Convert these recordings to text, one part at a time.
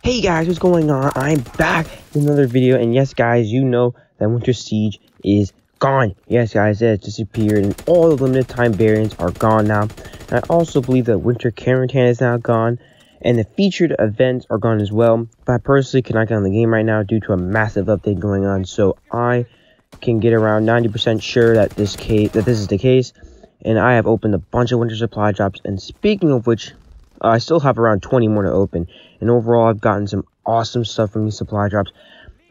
Hey guys, what's going on? I'm back with another video, and yes guys, you know that Winter Siege is gone. Yes guys, it has disappeared, and all the limited time variants are gone now. And I also believe that Winter Quarantine is now gone, and the featured events are gone as well. But I personally cannot get on the game right now due to a massive update going on, so I can get around 90% sure that this is the case. And I have opened a bunch of winter supply drops, and speaking of which, I still have around 20 more to open, and overall I've gotten some awesome stuff from these supply drops.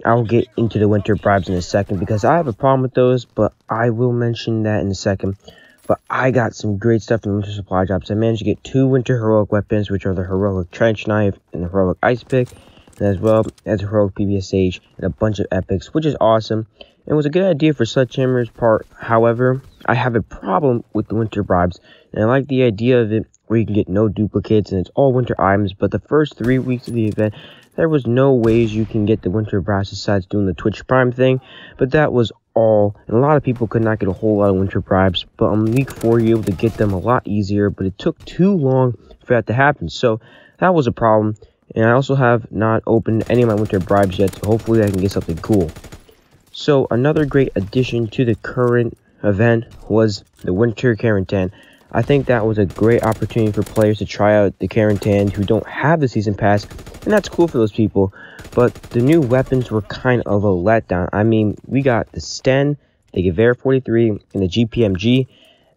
I'll get into the winter bribes in a second because I have a problem with those, but I will mention that in a second. But I got some great stuff from the winter supply drops. I managed to get 2 winter heroic weapons, which are the heroic trench knife and the heroic ice pick, and as well as a heroic PBSH and a bunch of epics, which is awesome. It was a good idea for Sledgehammer's part. However, I have a problem with the winter bribes, and I like the idea of it where you can get no duplicates and it's all winter items. But the first 3 weeks of the event, there was no ways you can get the winter bribes besides doing the Twitch Prime thing. But that was all, and a lot of people could not get a whole lot of winter bribes. But on week 4, you're able to get them a lot easier, but it took too long for that to happen. So that was a problem, and I also have not opened any of my winter bribes yet, so hopefully I can get something cool. So another great addition to the current event was the Winter Quarantine. I think that was a great opportunity for players to try out the Quarantine who don't have the Season Pass, and that's cool for those people. But the new weapons were kind of a letdown. I mean, we got the Sten, the Gewehr 43, and the GPMG,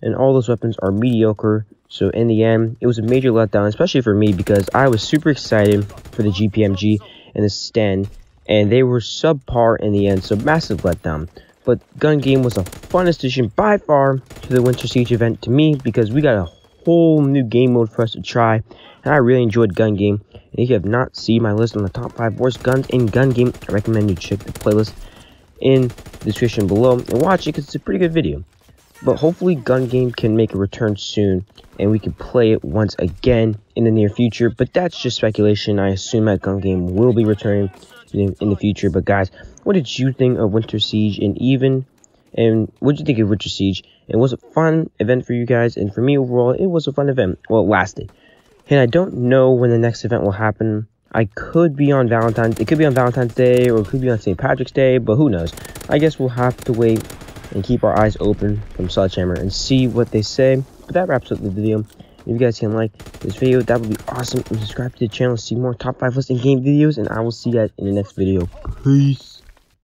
and all those weapons are mediocre. So in the end, it was a major letdown, especially for me, because I was super excited for the GPMG and the Sten, and they were subpar in the end, so massive letdown. But Gun Game was the funnest addition by far to the Winter Siege event to me, because we got a whole new game mode for us to try, and I really enjoyed Gun Game. And if you have not seen my list on the top 5 worst guns in Gun Game, I recommend you check the playlist in the description below and watch it because it's a pretty good video. But hopefully Gun Game can make a return soon, and we can play it once again in the near future. But that's just speculation. I assume that Gun Game will be returning in the future. But guys, what did you think of Winter Siege? And what did you think of Winter Siege? It was a fun event for you guys, and for me overall, it was a fun event. Well, it lasted. And I don't know when the next event will happen. It could be on Valentine's Day, or it could be on St. Patrick's Day, but who knows? I guess we'll have to wait and keep our eyes open from Sledgehammer and see what they say. But that wraps up the video. If you guys can like this video, that would be awesome. And subscribe to the channel to see more top 5 list in game videos, and I will see you guys in the next video. Peace.